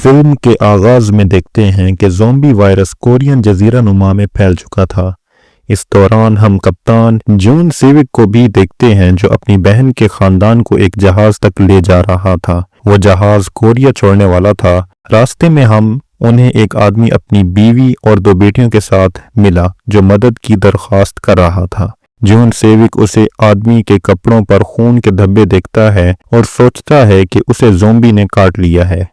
Film के आगाज में देखते हैं कि ज़ोंबी वायरस कोरियन जजीरा नुमा में फैल चुका था। इस दौरान हम कप्तान जून सेविक को भी देखते हैं जो अपनी बहन के खानदान को एक जहाज तक ले जा रहा था। वो जहाज कोरिया छोड़ने वाला था। रास्ते में हम उन्हें एक आदमी अपनी बीवी और 2 बेटियों के साथ मिला जो मदद की दरख्वास्त कर रहा था। जून सेविक उसे आदमी के कपड़ों पर खून के धब्बे देखता है और सोचता है कि उसे ज़ोंबी ने काट लिया है।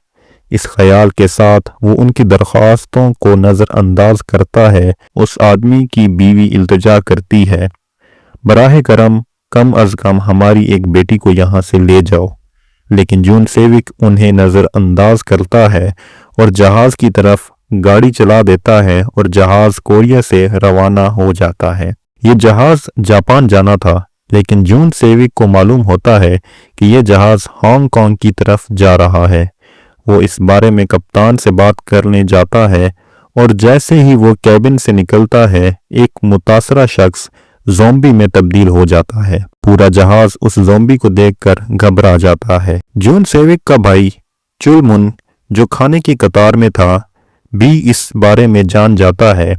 इस ख्याल के साथ वो उनकी दरख्वास्तों को नज़रअंदाज करता है। उस आदमी की बीवी इल्तिजा करती है, बराह करम कम अज़ कम हमारी एक बेटी को यहाँ से ले जाओ, लेकिन जून सेविक उन्हें नज़रअंदाज करता है और जहाज़ की तरफ गाड़ी चला देता है और जहाज़ कोरिया से रवाना हो जाता है। ये जहाज़ जापान जाना था, लेकिन जून सेविक को मालूम होता है कि यह जहाज़ हांगकांग की तरफ जा रहा है। वो इस बारे में कप्तान से बात करने जाता है और जैसे ही वो कैबिन से निकलता है एक मुतासरा शख्स ज़ोंबी में तब्दील हो जाता है। पूरा जहाज उस ज़ोंबी को देखकर घबरा जाता है। जून सेविक का भाई चुलमुन जो खाने की कतार में था भी इस बारे में जान जाता है।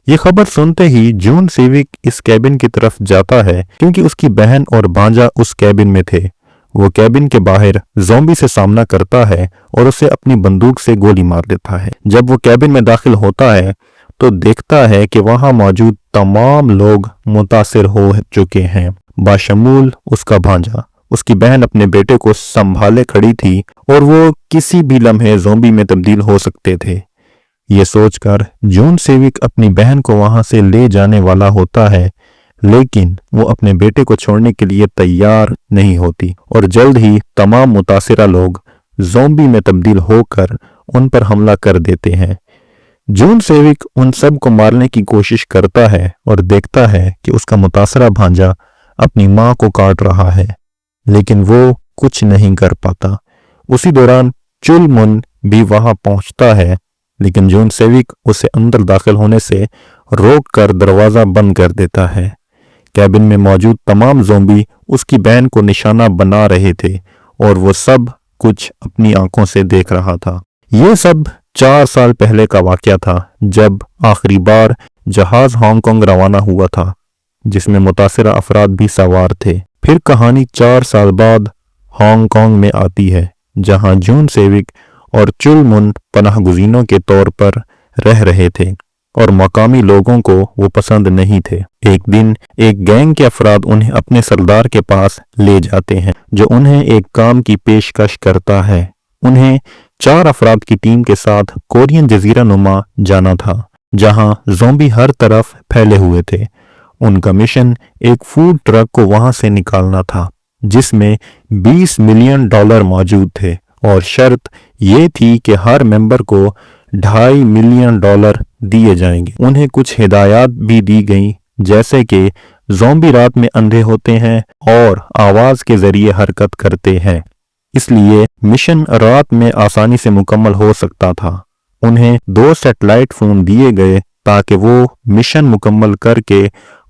ये खबर सुनते ही जून सेविक इस कैबिन की तरफ जाता है क्योंकि उसकी बहन और भांजा उस कैबिन में थे। वो कैबिन के बाहर ज़ोंबी से सामना करता है और उसे अपनी बंदूक से गोली मार देता है। जब वो कैबिन में दाखिल होता है तो देखता है कि वहां मौजूद तमाम लोग मुतासिर हो चुके हैं, बाशमूल उसका भांजा। उसकी बहन अपने बेटे को संभाले खड़ी थी और वो किसी भी लम्हे ज़ोंबी में तब्दील हो सकते थे। ये सोचकर जून सेविक अपनी बहन को वहां से ले जाने वाला होता है, लेकिन वो अपने बेटे को छोड़ने के लिए तैयार नहीं होती और जल्द ही तमाम मुतासिरा लोग ज़ोंबी में तब्दील होकर उन पर हमला कर देते हैं। जून सेविक उन सब को मारने की कोशिश करता है और देखता है कि उसका मुतासरा भांजा अपनी मां को काट रहा है, लेकिन वो कुछ नहीं कर पाता। उसी दौरान चुलमुन भी वहां पहुंचता है, लेकिन जून सेविक उसे अंदर दाखिल होने से रोककर दरवाजा बंद कर देता है। कैबिन में मौजूद तमाम ज़ोंबी उसकी बहन को निशाना बना रहे थे और वो सब कुछ अपनी आंखों से देख रहा था। ये सब 4 साल पहले का वाकया था जब आखिरी बार जहाज हांगकांग रवाना हुआ था, जिसमें मुतासिरा अफराद भी सवार थे। फिर कहानी 4 साल बाद हांगकांग में आती है, जहां जून सेविक और चुलमुन पनाहगुज़ीनों के तौर पर रह रहे थे और मकामी लोगों को वो पसंद नहीं थे। एक दिन एक गैंग के अफराद उन्हें अपने सरदार के पास ले जाते हैं, जो उन्हें एक काम की पेशकश करता है। उन्हें 4 अफराद की टीम के साथ कोरियन जजीरा नुमा जाना था, जहां ज़ोंबी हर तरफ फैले हुए थे। उनका मिशन एक फूड ट्रक को वहां से निकालना था, जिसमें $20 मिलियन मौजूद थे और शर्त ये थी कि हर मेंबर को $2.5 मिलियन दिए जाएंगे। उन्हें कुछ हिदायत भी दी गई, जैसे कि ज़ोंबी रात में अंधे होते हैं और आवाज के जरिए हरकत करते हैं, इसलिए मिशन रात में आसानी से मुकम्मल हो सकता था। उन्हें 2 सैटेलाइट फोन दिए गए ताकि वो मिशन मुकम्मल करके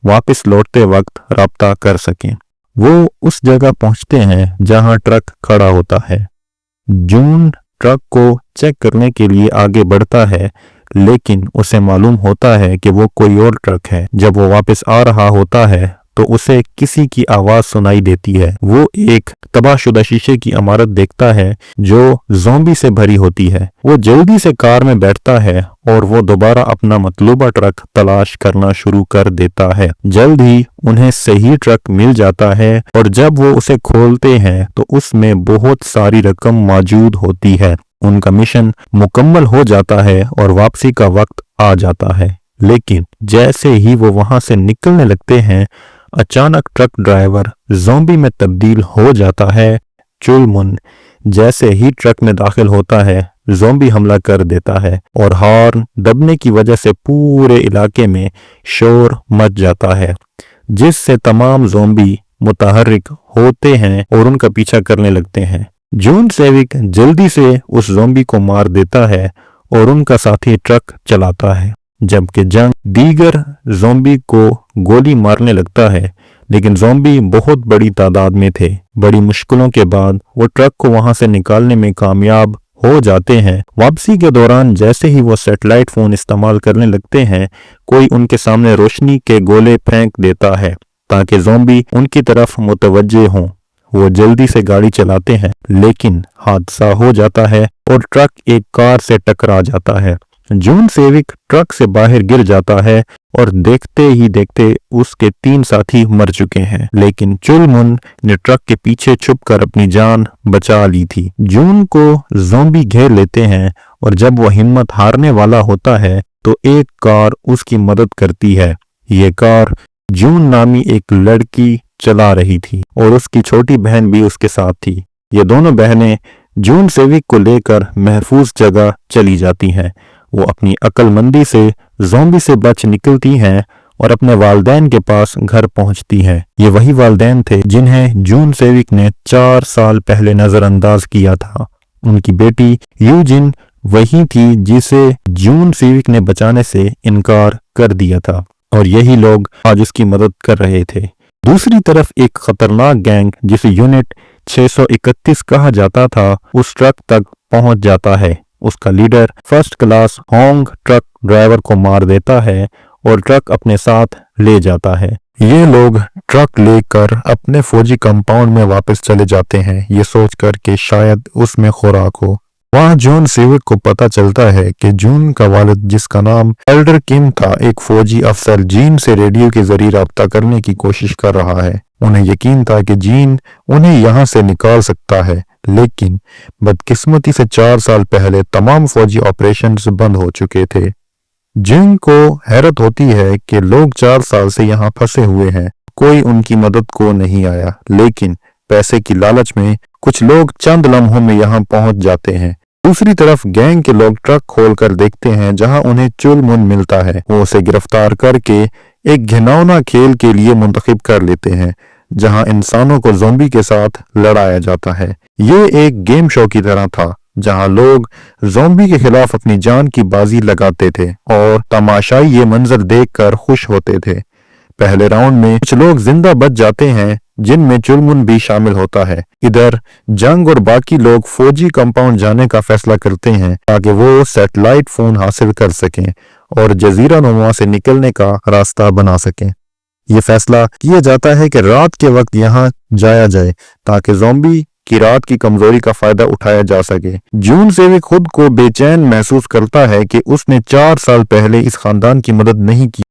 वापस लौटते वक्त राब्ता कर सकें। वो उस जगह पहुंचते हैं जहां ट्रक खड़ा होता है। जून ट्रक को चेक करने के लिए आगे बढ़ता है, लेकिन उसे मालूम होता है कि वो कोई और ट्रक है। जब वो वापस आ रहा होता है तो उसे किसी की आवाज सुनाई देती है। वो एक तबाहशुदा शीशे की इमारत देखता है जो ज़ोंबी से भरी होती है। वो जल्दी से कार में बैठता है और वो दोबारा अपना मतलूबा ट्रक तलाश करना शुरू कर देता है। जल्द ही उन्हें सही ट्रक मिल जाता है और जब वो उसे खोलते हैं तो उसमें बहुत सारी रकम मौजूद होती है। उनका मिशन मुकम्मल हो जाता है और वापसी का वक्त आ जाता है, लेकिन जैसे ही वो वहां से निकलने लगते हैं अचानक ट्रक ड्राइवर ज़ोंबी में तब्दील हो जाता है। चुलमुन जैसे ही ट्रक में दाखिल होता है ज़ोंबी हमला कर देता है और हॉर्न दबने की वजह से पूरे इलाके में शोर मच जाता है, जिससे तमाम ज़ोंबी मुतहर्रिक होते हैं और उनका पीछा करने लगते हैं। जून सेविक जल्दी से उस ज़ोंबी को मार देता है और उनका साथी ट्रक चलाता है, जबकि जंग दीगर ज़ोंबी को गोली मारने लगता है, लेकिन ज़ोंबी बहुत बड़ी तादाद में थे। बड़ी मुश्किलों के बाद वो ट्रक को वहां से निकालने में कामयाब हो जाते हैं। वापसी के दौरान जैसे ही वो सैटेलाइट फोन इस्तेमाल करने लगते हैं, कोई उनके सामने रोशनी के गोले फेंक देता है ताकि ज़ॉम्बी उनकी तरफ मुतवज्जे हों। वो जल्दी से गाड़ी चलाते हैं, लेकिन हादसा हो जाता है और ट्रक एक कार से टकरा जाता है। जून सेविक ट्रक से बाहर गिर जाता है और देखते ही देखते उसके 3 साथी मर चुके हैं, लेकिन चुलमुन ने ट्रक के पीछे छुपकर अपनी जान बचा ली थी। जून को ज़ॉम्बी घेर लेते हैं और जब वो हिम्मत हारने वाला होता है तो एक कार उसकी मदद करती है। ये कार जून नामी एक लड़की चला रही थी और उसकी छोटी बहन भी उसके साथ थी। ये दोनों बहनें जून सेविक को लेकर महफूज जगह चली जाती हैं। वो अपनी अक्लमंदी से ज़ॉम्बी से बच निकलती हैं और अपने वालदैन के पास घर पहुंचती हैं। ये वही वालदैन थे जिन्हें जून सेविक ने 4 साल पहले नजरअंदाज किया था। उनकी बेटी यूजिन वही थी जिसे जून सेविक ने बचाने से इनकार कर दिया था, और यही लोग आज उसकी मदद कर रहे थे। दूसरी तरफ एक खतरनाक गैंग जिसे यूनिट 631 कहा जाता था उस ट्रक तक पहुंच जाता है। उसका leader first class Hong truck driver को मार देता है और ट्रक अपने साथ ले जाता है। ये लोग ट्रक लेकर अपने फौजी कंपाउंड में वापस चले जाते हैं, ये सोचकर कि शायद उसमें खुराक हो। वहां जून सेविक को पता चलता है कि जून का वालिद, जिसका नाम एल्डर किम था, एक फौजी अफसर जीन से रेडियो के जरिए रब्ता करने की कोशिश कर रहा है। उन्हें यकीन था कि जीन उन्हें यहाँ से निकाल सकता है, लेकिन बदकिस्मती से 4 साल पहले तमाम फौजी ऑपरेशंस बंद हो चुके थे। जिन को हैरत होती है कि लोग 4 साल से यहाँ फंसे हुए हैं, कोई उनकी मदद को नहीं आया, लेकिन पैसे की लालच में कुछ लोग चंद लम्हों में यहाँ पहुंच जाते हैं। दूसरी तरफ गैंग के लोग ट्रक खोलकर देखते हैं जहां उन्हें चुलमुन मिलता है। वो उसे गिरफ्तार करके एक घिनौना खेल के लिए मुंतखब कर लेते हैं जहां इंसानों को ज़ॉम्बी के साथ लड़ाया जाता है। ये एक गेम शो की तरह था जहां लोग ज़ॉम्बी के खिलाफ अपनी जान की बाजी लगाते थे और तमाशाई ये मंजर देखकर खुश होते थे। पहले राउंड में कुछ लोग जिंदा बच जाते हैं, जिनमें चुलमुन भी शामिल होता है। इधर जंग और बाकी लोग फौजी कंपाउंड जाने का फैसला करते हैं ताकि वो सैटेलाइट फोन हासिल कर सकें और जजीरा नुमा से निकलने का रास्ता बना सकें। ये फैसला किया जाता है कि रात के वक्त यहाँ जाया जाए ताकि ज़ॉम्बी की रात की कमजोरी का फायदा उठाया जा सके। जून सेविक खुद को बेचैन महसूस करता है कि उसने 4 साल पहले इस खानदान की मदद नहीं की,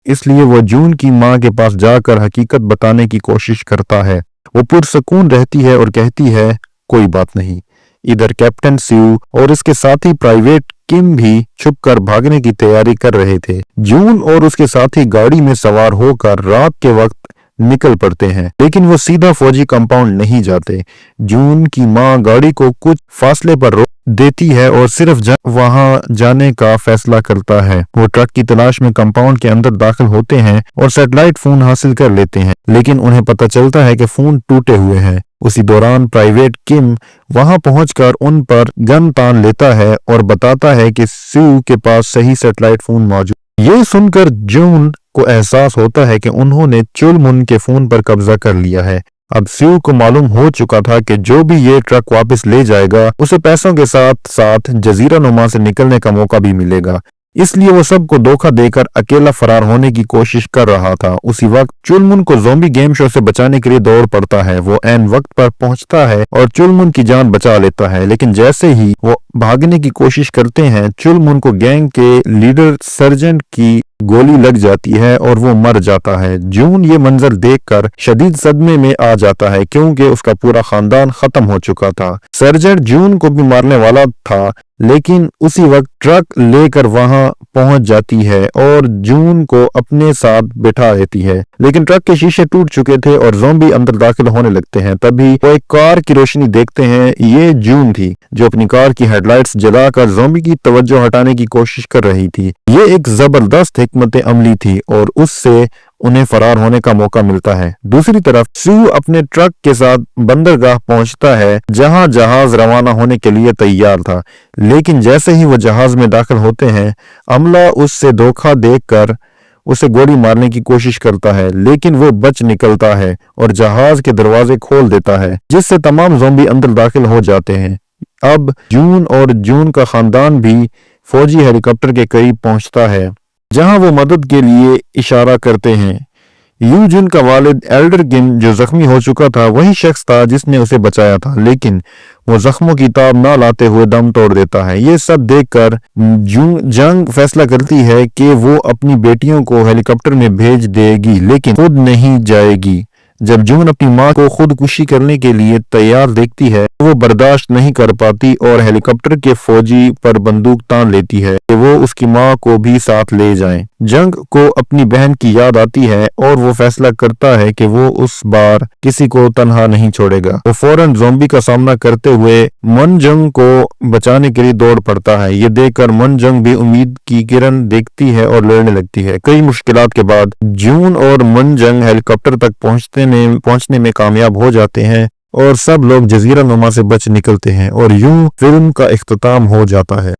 इसलिए वो जून की मां के पास जाकर हकीकत बताने की कोशिश करता है। वो पुरसकून रहती है और कहती है कोई बात नहीं। इधर कैप्टन स्यू और इसके साथी प्राइवेट किम भी छुपकर भागने की तैयारी कर रहे थे। जून और उसके साथी गाड़ी में सवार होकर रात के वक्त निकल पड़ते हैं, लेकिन वो सीधा फौजी कंपाउंड नहीं जाते। जून की मां गाड़ी को कुछ फासले पर रोक देती है और सिर्फ वहां जाने का फैसला करता है। वो ट्रक की तलाश में कंपाउंड के अंदर दाखिल होते हैं और सैटेलाइट फोन हासिल कर लेते हैं, लेकिन उन्हें पता चलता है कि फोन टूटे हुए हैं। उसी दौरान प्राइवेट किम वहां पहुंचकर उन पर गन तान लेता है और बताता है कि स्यू के पास सही सैटेलाइट फोन मौजूद। ये सुनकर जून को एहसास होता है कि उन्होंने चुलमुन के फोन पर कब्जा कर लिया है। अब स्यू को मालूम हो चुका था कि जो भी ये ट्रक वापस ले जाएगा उसे पैसों के साथ साथ जजीरा नुमा से निकलने का मौका भी मिलेगा, इसलिए वो सबको धोखा देकर अकेला फरार होने की कोशिश कर रहा था। उसी वक्त चुलमुन को ज़ॉम्बी गेम शो से बचाने के लिए दौड़ पड़ता है। वो ऐन वक्त पर पहुंचता है और चुलमुन की जान बचा लेता है, लेकिन जैसे ही वो भागने की कोशिश करते हैं, चुलमुन को गैंग के लीडर सर्जेंट की गोली लग जाती है और वो मर जाता है। जून ये मंजर देखकर शदीद सदमे में आ जाता है क्योंकि उसका पूरा खानदान खत्म हो चुका था। सर्जेंट जून को भी मारने वाला था, लेकिन उसी वक्त ट्रक लेकर वहां पहुंच जाती है और जून को अपने साथ बिठा लेती है, लेकिन ट्रक के शीशे टूट चुके थे और ज़ॉम्बी अंदर दाखिल होने लगते हैं। तभी वो एक कार की रोशनी देखते हैं। ये जून थी जो अपनी कार की हेडलाइट्स जलाकर ज़ॉम्बी की तवज्जो हटाने की कोशिश कर रही थी। ये एक जबरदस्त हिकमत अमली थी और उससे उन्हें फरार होने का मौका मिलता है। दूसरी तरफ स्यू अपने ट्रक के साथ बंदरगाह पहुंचता है जहां जहाज रवाना होने के लिए तैयार था, लेकिन जैसे ही वो जहाज में दाखिल होते हैं, अमला उससे धोखा देकर उसे गोली मारने की कोशिश करता है, लेकिन वो बच निकलता है और जहाज के दरवाजे खोल देता है, जिससे तमाम ज़ॉम्बी अंदर दाखिल हो जाते हैं। اب جون اور جون کا خاندان بھی فوجی ہیلی کاپٹر کے قریب پہنچتا ہے جہاں وہ مدد کے لیے اشارہ کرتے ہیں۔ یو جن کا والد ایلڈر گن جو زخمی ہو چکا تھا وہی شخص تھا جس نے اسے بچایا تھا، لیکن وہ زخموں کی تاب نہ لاتے ہوئے دم توڑ دیتا ہے۔ یہ سب دیکھ کر جنگ فیصلہ کرتی ہے کہ وہ اپنی بیٹیوں کو ہیلی کاپٹر میں بھیج دے گی لیکن خود نہیں جائے گی۔ جب جون اپنی ماں کو خودکشی کرنے کے لیے تیار دیکھتی ہے وہ برداشت نہیں کر پاتی اور ہیلی کاپٹر کے فوجی پر بندوق تان لیتی ہے کہ وہ اس کی ماں کو بھی ساتھ لے جائیں۔ جنگ کو اپنی بہن کی یاد آتی ہے اور وہ فیصلہ کرتا ہے کہ وہ اس بار کسی کو تنہا نہیں چھوڑے گا۔ وہ فوراً زومبی کا سامنا کرتے ہوئے من جنگ کو بچانے کے لیے دوڑ پڑتا ہے۔ یہ دیکھ کر من جنگ بھی امید کی کرن دیکھتی ہے اور لڑنے لگتی ہے۔ کئی مشکلات کے بعد جون اور من جنگ ہیلی کاپٹر تک پہنچنے میں کامیاب ہو جاتے ہیں اور سب لوگ جزیرہ نما سے بچ نکلتے ہیں اور یوں فلم کا اختتام ہو جاتا ہے۔